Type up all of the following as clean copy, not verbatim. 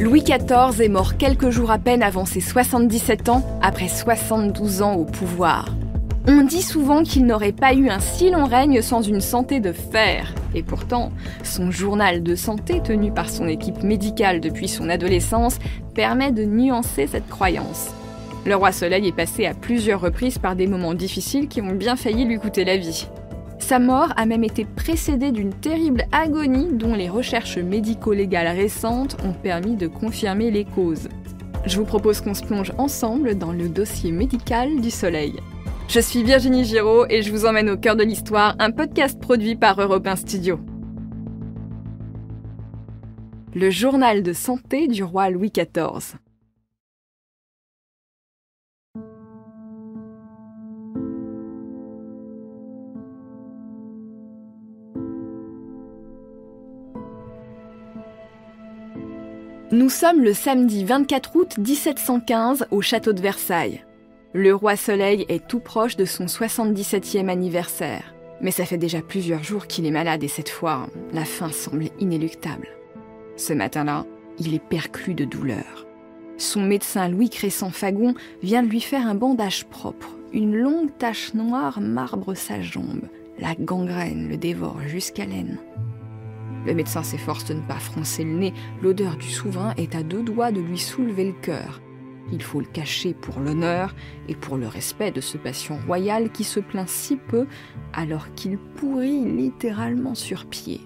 Louis XIV est mort quelques jours à peine avant ses 77 ans, après 72 ans au pouvoir. On dit souvent qu'il n'aurait pas eu un si long règne sans une santé de fer. Et pourtant, son journal de santé, tenu par son équipe médicale depuis son adolescence, permet de nuancer cette croyance. Le roi Soleil est passé à plusieurs reprises par des moments difficiles qui ont bien failli lui coûter la vie. Sa mort a même été précédée d'une terrible agonie dont les recherches médico-légales récentes ont permis de confirmer les causes. Je vous propose qu'on se plonge ensemble dans le dossier médical du Soleil. Je suis Virginie Giraud et je vous emmène au cœur de l'histoire, un podcast produit par Europe 1 Studio. Le journal de santé du roi Louis XIV. Nous sommes le samedi 24 août 1715 au château de Versailles. Le roi Soleil est tout proche de son 77e anniversaire. Mais ça fait déjà plusieurs jours qu'il est malade et cette fois, la fin semble inéluctable. Ce matin-là, il est perclus de douleur. Son médecin Louis Cresson-Fagon vient de lui faire un bandage propre. Une longue tache noire marbre sa jambe. La gangrène le dévore jusqu'à l'aine. Le médecin s'efforce de ne pas froncer le nez. L'odeur du souverain est à deux doigts de lui soulever le cœur. Il faut le cacher pour l'honneur et pour le respect de ce patient royal qui se plaint si peu alors qu'il pourrit littéralement sur pied.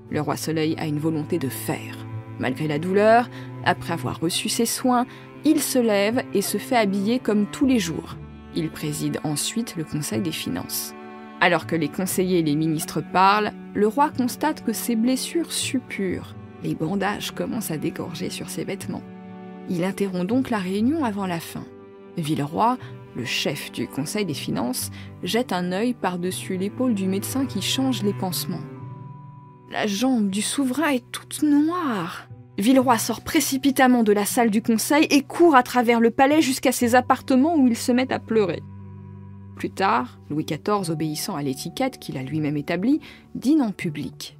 Le roi Soleil a une volonté de fer. Malgré la douleur, après avoir reçu ses soins, il se lève et se fait habiller comme tous les jours. Il préside ensuite le Conseil des finances. Alors que les conseillers et les ministres parlent, le roi constate que ses blessures suppurent. Les bandages commencent à dégorger sur ses vêtements. Il interrompt donc la réunion avant la fin. Villeroy, le chef du Conseil des finances, jette un œil par-dessus l'épaule du médecin qui change les pansements. La jambe du souverain est toute noire. Villeroy sort précipitamment de la salle du conseil et court à travers le palais jusqu'à ses appartements où il se met à pleurer. Plus tard, Louis XIV, obéissant à l'étiquette qu'il a lui-même établie, dîne en public.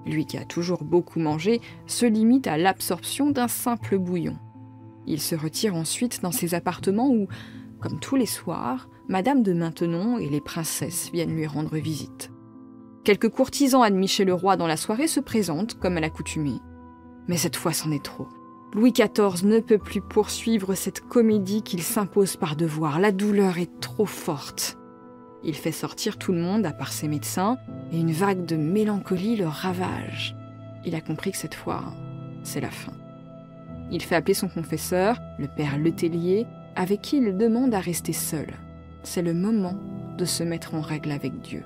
Lui qui a toujours beaucoup mangé, se limite à l'absorption d'un simple bouillon. Il se retire ensuite dans ses appartements où, comme tous les soirs, Madame de Maintenon et les princesses viennent lui rendre visite. Quelques courtisans admis chez le roi dans la soirée se présentent comme à l'accoutumée. Mais cette fois, c'en est trop. Louis XIV ne peut plus poursuivre cette comédie qu'il s'impose par devoir. La douleur est trop forte. Il fait sortir tout le monde, à part ses médecins, et une vague de mélancolie le ravage. Il a compris que cette fois, c'est la fin. Il fait appeler son confesseur, le père Letellier, avec qui il demande à rester seul. C'est le moment de se mettre en règle avec Dieu.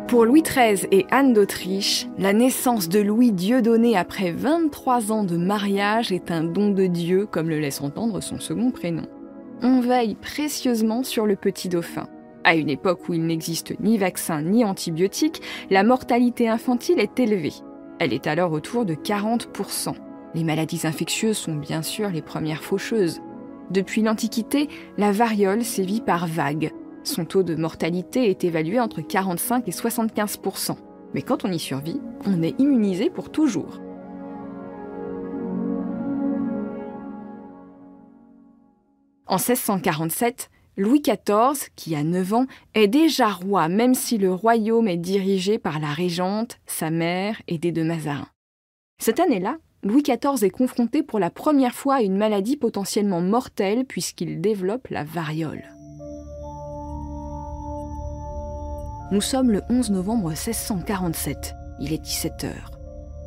Pour Louis XIII et Anne d'Autriche, la naissance de Louis Dieudonné après 23 ans de mariage est un don de Dieu, comme le laisse entendre son second prénom. On veille précieusement sur le petit dauphin. À une époque où il n'existe ni vaccin ni antibiotiques, la mortalité infantile est élevée. Elle est alors autour de 40%. Les maladies infectieuses sont bien sûr les premières faucheuses. Depuis l'Antiquité, la variole sévit par vagues. Son taux de mortalité est évalué entre 45 et 75%. Mais quand on y survit, on est immunisé pour toujours. En 1647, Louis XIV, qui a 9 ans, est déjà roi, même si le royaume est dirigé par la régente, sa mère, Aidée de Mazarin. Cette année-là, Louis XIV est confronté pour la première fois à une maladie potentiellement mortelle puisqu'il développe la variole. Nous sommes le 11 novembre 1647. Il est 17h.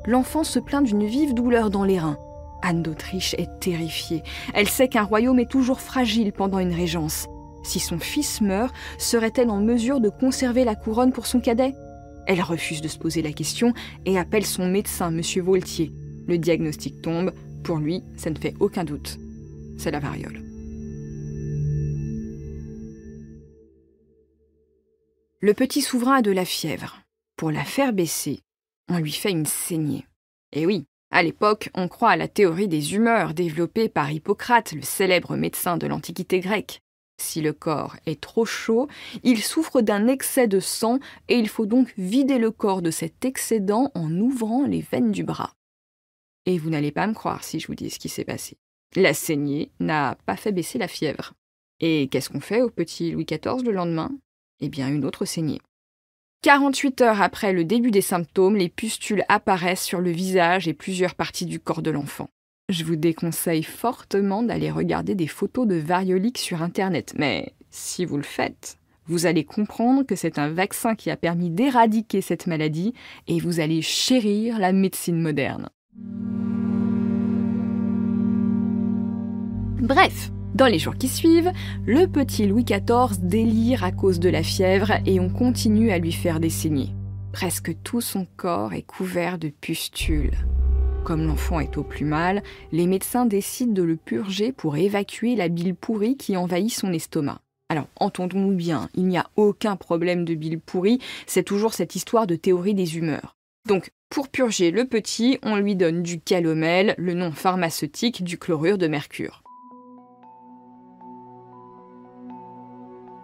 L'enfant se plaint d'une vive douleur dans les reins. Anne d'Autriche est terrifiée. Elle sait qu'un royaume est toujours fragile pendant une régence. Si son fils meurt, serait-elle en mesure de conserver la couronne pour son cadet ? Elle refuse de se poser la question et appelle son médecin, M. Voltier. Le diagnostic tombe. Pour lui, ça ne fait aucun doute. C'est la variole. Le petit souverain a de la fièvre. Pour la faire baisser, on lui fait une saignée. Et oui, À l'époque, on croit à la théorie des humeurs développée par Hippocrate, le célèbre médecin de l'Antiquité grecque. Si le corps est trop chaud, il souffre d'un excès de sang et il faut donc vider le corps de cet excédent en ouvrant les veines du bras. Et vous n'allez pas me croire si je vous dis ce qui s'est passé. La saignée n'a pas fait baisser la fièvre. Et qu'est-ce qu'on fait au petit Louis XIV le lendemain ? Eh bien, une autre saignée. 48 heures après le début des symptômes, les pustules apparaissent sur le visage et plusieurs parties du corps de l'enfant. Je vous déconseille fortement d'aller regarder des photos de variolique sur Internet, mais si vous le faites, vous allez comprendre que c'est un vaccin qui a permis d'éradiquer cette maladie et vous allez chérir la médecine moderne. Bref, dans les jours qui suivent, le petit Louis XIV délire à cause de la fièvre et on continue à lui faire des saignées. Presque tout son corps est couvert de pustules. Comme l'enfant est au plus mal, les médecins décident de le purger pour évacuer la bile pourrie qui envahit son estomac. Alors, entendons-nous bien, il n'y a aucun problème de bile pourrie, c'est toujours cette histoire de théorie des humeurs. Donc, pour purger le petit, on lui donne du calomel, le nom pharmaceutique du chlorure de mercure.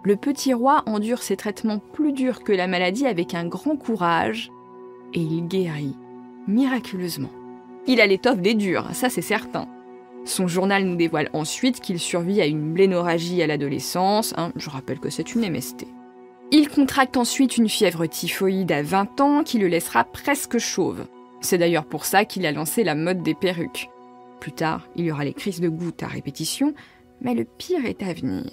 Le petit roi endure ces traitements plus durs que la maladie avec un grand courage et il guérit miraculeusement. Il a l'étoffe des durs, ça c'est certain. Son journal nous dévoile ensuite qu'il survit à une blénorragie à l'adolescence, je rappelle que c'est une MST. Il contracte ensuite une fièvre typhoïde à 20 ans qui le laissera presque chauve. C'est d'ailleurs pour ça qu'il a lancé la mode des perruques. Plus tard, il y aura les crises de goutte à répétition, mais le pire est à venir.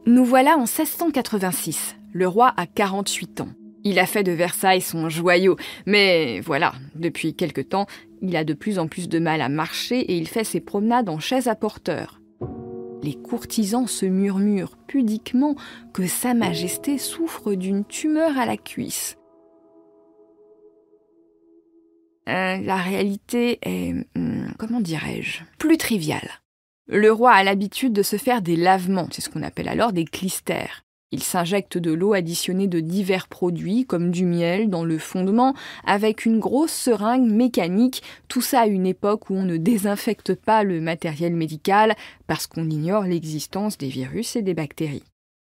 Nous voilà en 1686. Le roi a 48 ans. Il a fait de Versailles son joyau. Mais voilà, depuis quelque temps, il a de plus en plus de mal à marcher et il fait ses promenades en chaise à porteur. Les courtisans se murmurent pudiquement que Sa Majesté souffre d'une tumeur à la cuisse. La réalité est, comment dirais-je, plus triviale. Le roi a l'habitude de se faire des lavements, c'est ce qu'on appelle alors des clistères. Il s'injecte de l'eau additionnée de divers produits, comme du miel, dans le fondement, avec une grosse seringue mécanique, tout ça à une époque où on ne désinfecte pas le matériel médical, parce qu'on ignore l'existence des virus et des bactéries.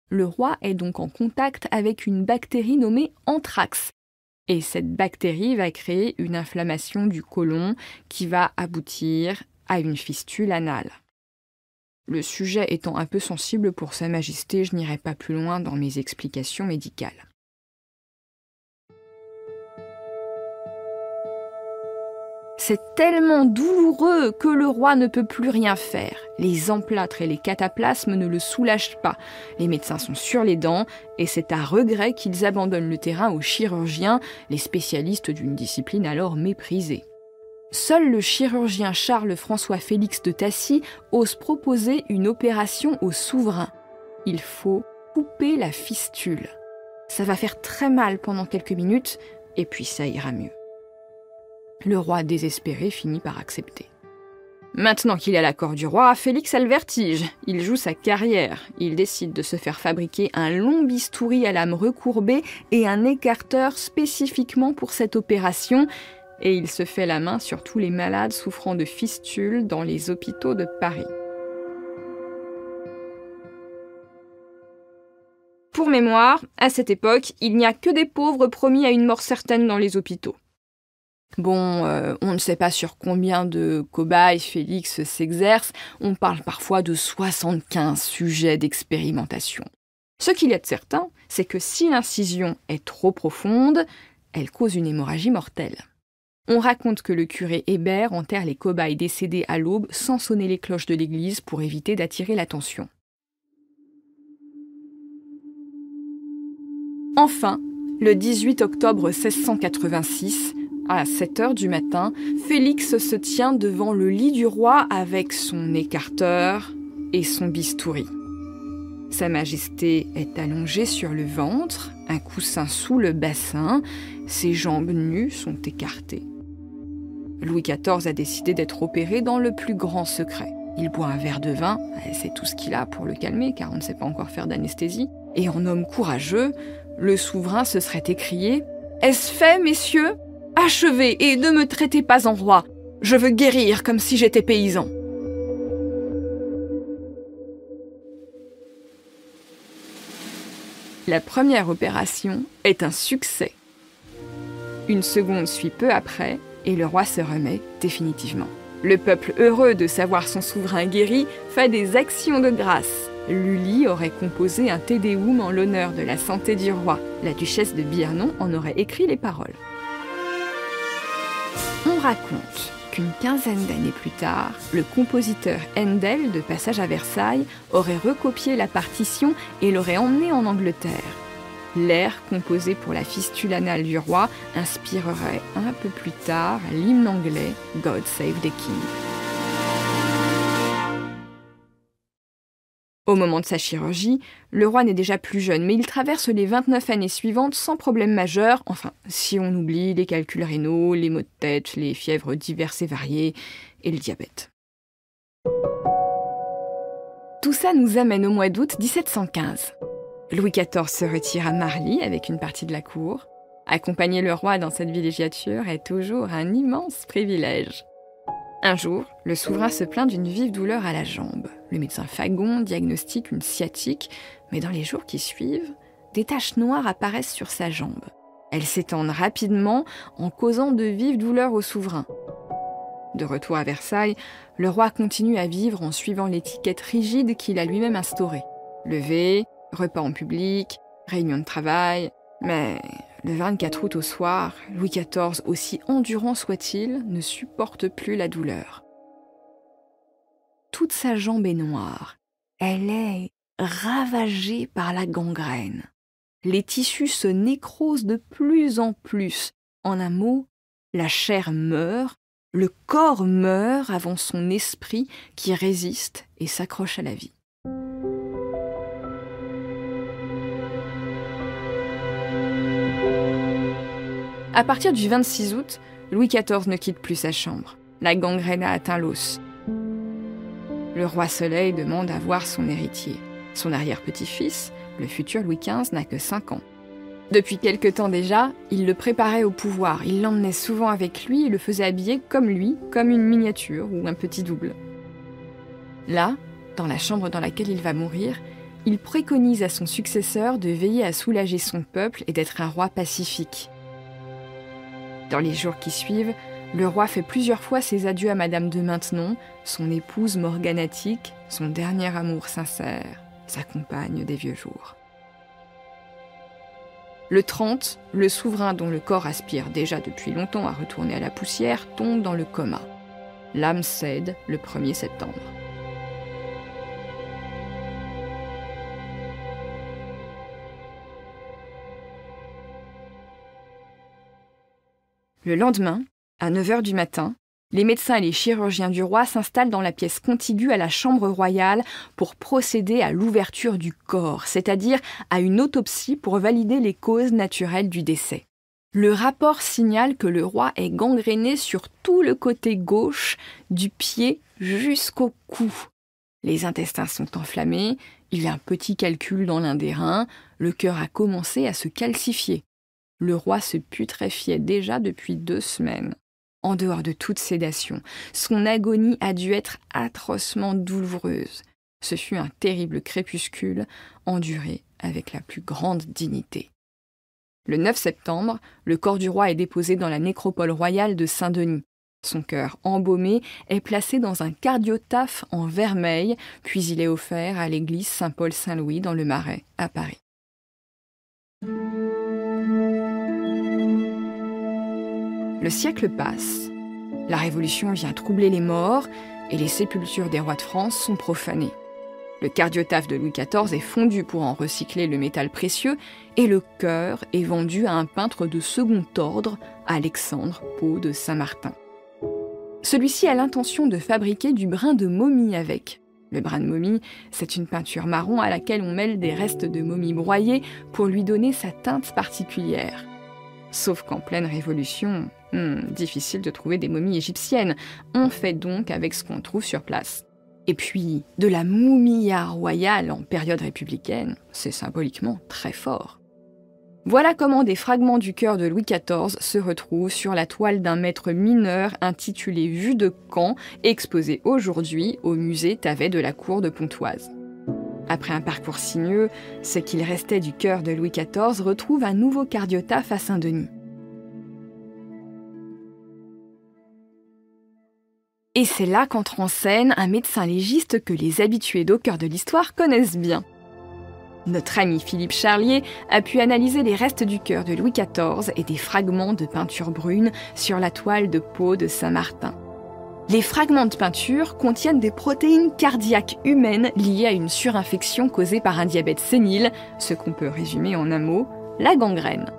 Le roi est donc en contact avec une bactérie nommée anthrax. Et cette bactérie va créer une inflammation du côlon qui va aboutir à une fistule anale. Le sujet étant un peu sensible pour Sa Majesté, je n'irai pas plus loin dans mes explications médicales. C'est tellement douloureux que le roi ne peut plus rien faire. Les emplâtres et les cataplasmes ne le soulagent pas. Les médecins sont sur les dents et c'est à regret qu'ils abandonnent le terrain aux chirurgiens, les spécialistes d'une discipline alors méprisée. Seul le chirurgien Charles-François Félix de Tassy ose proposer une opération au souverain. Il faut couper la fistule. Ça va faire très mal pendant quelques minutes, et puis ça ira mieux. Le roi désespéré finit par accepter. Maintenant qu'il a l'accord du roi, Félix a le vertige. Il joue sa carrière. Il décide de se faire fabriquer un long bistouri à lame recourbée et un écarteur spécifiquement pour cette opération, et il se fait la main sur tous les malades souffrant de fistules dans les hôpitaux de Paris. Pour mémoire, à cette époque, il n'y a que des pauvres promis à une mort certaine dans les hôpitaux. Bon, on ne sait pas sur combien de cobayes Félix s'exerce, on parle parfois de 75 sujets d'expérimentation. Ce qu'il y a de certain, c'est que si l'incision est trop profonde, elle cause une hémorragie mortelle. On raconte que le curé Hébert enterre les cobayes décédés à l'aube sans sonner les cloches de l'église pour éviter d'attirer l'attention. Enfin, le 18 octobre 1686, à 7h du matin, Félix se tient devant le lit du roi avec son écarteur et son bistouri. Sa Majesté est allongée sur le ventre, un coussin sous le bassin, ses jambes nues sont écartées. Louis XIV a décidé d'être opéré dans le plus grand secret. Il boit un verre de vin, c'est tout ce qu'il a pour le calmer, car on ne sait pas encore faire d'anesthésie. Et en homme courageux, le souverain se serait écrié « Est-ce fait, messieurs ? Achevez et ne me traitez pas en roi. Je veux guérir comme si j'étais paysan. » La première opération est un succès. Une seconde suit peu après et le roi se remet définitivement. Le peuple, heureux de savoir son souverain guéri, fait des actions de grâce. Lully aurait composé un Te Deum en l'honneur de la santé du roi. La duchesse de Beauharnais en aurait écrit les paroles. On raconte qu'une quinzaine d'années plus tard, le compositeur Handel, de passage à Versailles, aurait recopié la partition et l'aurait emmenée en Angleterre. L'air composé pour la fistule anale du roi inspirerait un peu plus tard l'hymne anglais « God Save the King ». Au moment de sa chirurgie, le roi n'est déjà plus jeune, mais il traverse les 29 années suivantes sans problème majeur, enfin, si on oublie les calculs rénaux, les maux de tête, les fièvres diverses et variées, et le diabète. Tout ça nous amène au mois d'août 1715. Louis XIV se retire à Marly avec une partie de la cour. Accompagner le roi dans cette villégiature est toujours un immense privilège. Un jour, le souverain se plaint d'une vive douleur à la jambe. Le médecin Fagon diagnostique une sciatique, mais dans les jours qui suivent, des taches noires apparaissent sur sa jambe. Elles s'étendent rapidement en causant de vives douleurs au souverain. De retour à Versailles, le roi continue à vivre en suivant l'étiquette rigide qu'il a lui-même instaurée. Lever, repas en public, réunion de travail, mais le 24 août au soir, Louis XIV, aussi endurant soit-il, ne supporte plus la douleur. Toute sa jambe est noire. Elle est ravagée par la gangrène. Les tissus se nécrosent de plus en plus. En un mot, la chair meurt, le corps meurt avant son esprit qui résiste et s'accroche à la vie. À partir du 26 août, Louis XIV ne quitte plus sa chambre. La gangrène a atteint l'os. Le roi Soleil demande à voir son héritier. Son arrière-petit-fils, le futur Louis XV, n'a que 5 ans. Depuis quelque temps déjà, il le préparait au pouvoir. Il l'emmenait souvent avec lui et le faisait habiller comme lui, comme une miniature ou un petit double. Là, dans la chambre dans laquelle il va mourir, il préconise à son successeur de veiller à soulager son peuple et d'être un roi pacifique. Dans les jours qui suivent, le roi fait plusieurs fois ses adieux à Madame de Maintenon, son épouse morganatique, son dernier amour sincère, sa compagne des vieux jours. Le 30, le souverain dont le corps aspire déjà depuis longtemps à retourner à la poussière tombe dans le coma. L'âme cède le 1er septembre. Le lendemain, à 9h du matin, les médecins et les chirurgiens du roi s'installent dans la pièce contiguë à la chambre royale pour procéder à l'ouverture du corps, c'est-à-dire à une autopsie pour valider les causes naturelles du décès. Le rapport signale que le roi est gangréné sur tout le côté gauche, du pied jusqu'au cou. Les intestins sont enflammés, il y a un petit calcul dans l'un des reins, le cœur a commencé à se calcifier. Le roi se putréfiait déjà depuis 2 semaines. En dehors de toute sédation, son agonie a dû être atrocement douloureuse. Ce fut un terrible crépuscule, enduré avec la plus grande dignité. Le 9 septembre, le corps du roi est déposé dans la nécropole royale de Saint-Denis. Son cœur embaumé est placé dans un cardiotaphe en vermeil, puis il est offert à l'église Saint-Paul-Saint-Louis dans le Marais, à Paris. Le siècle passe, la Révolution vient troubler les morts et les sépultures des rois de France sont profanées. Le cardiotaphe de Louis XIV est fondu pour en recycler le métal précieux et le cœur est vendu à un peintre de second ordre, Alexandre Pau de Saint-Martin. Celui-ci a l'intention de fabriquer du brin de momie avec. Le brin de momie, c'est une peinture marron à laquelle on mêle des restes de momie broyée pour lui donner sa teinte particulière. Sauf qu'en pleine Révolution, difficile de trouver des momies égyptiennes. On fait donc avec ce qu'on trouve sur place. Et puis, de la moumia royale en période républicaine, c'est symboliquement très fort. Voilà comment des fragments du cœur de Louis XIV se retrouvent sur la toile d'un maître mineur intitulé Vue de Caen, exposé aujourd'hui au musée Tavet de la Cour de Pontoise. Après un parcours sinueux, ce qu'il restait du cœur de Louis XIV retrouve un nouveau cardiotaphe à Saint-Denis. Et c'est là qu'entre en scène un médecin légiste que les habitués d'Au cœur de l'histoire connaissent bien. Notre ami Philippe Charlier a pu analyser les restes du cœur de Louis XIV et des fragments de peinture brune sur la toile de peau de Saint-Martin. Les fragments de peinture contiennent des protéines cardiaques humaines liées à une surinfection causée par un diabète sénile, ce qu'on peut résumer en un mot, la gangrène.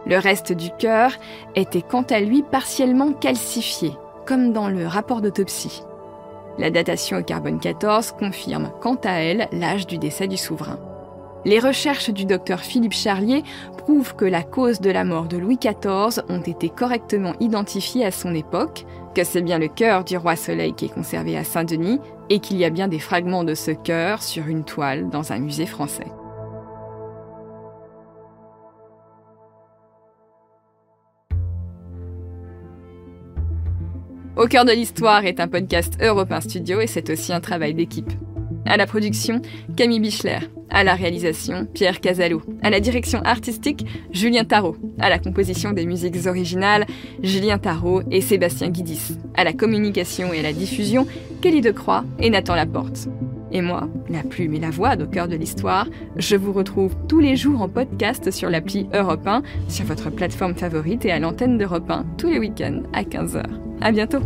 Le reste du cœur était quant à lui partiellement calcifié, comme dans le rapport d'autopsie. La datation au carbone 14 confirme quant à elle l'âge du décès du souverain. Les recherches du docteur Philippe Charlier prouvent que la cause de la mort de Louis XIV ont été correctement identifiées à son époque, que c'est bien le cœur du roi Soleil qui est conservé à Saint-Denis et qu'il y a bien des fragments de ce cœur sur une toile dans un musée français. Au cœur de l'histoire est un podcast Europe 1 Studio et c'est aussi un travail d'équipe. À la production, Camille Bichler. À la réalisation, Pierre Casalo. À la direction artistique, Julien Tarot. À la composition des musiques originales, Julien Tarot et Sébastien Guidis. À la communication et à la diffusion, Kelly Decroix et Nathan Laporte. Et moi, la plume et la voix d'Au cœur de l'histoire, je vous retrouve tous les jours en podcast sur l'appli Europe 1, sur votre plateforme favorite et à l'antenne d'Europe 1 tous les week-ends à 15h. À bientôt!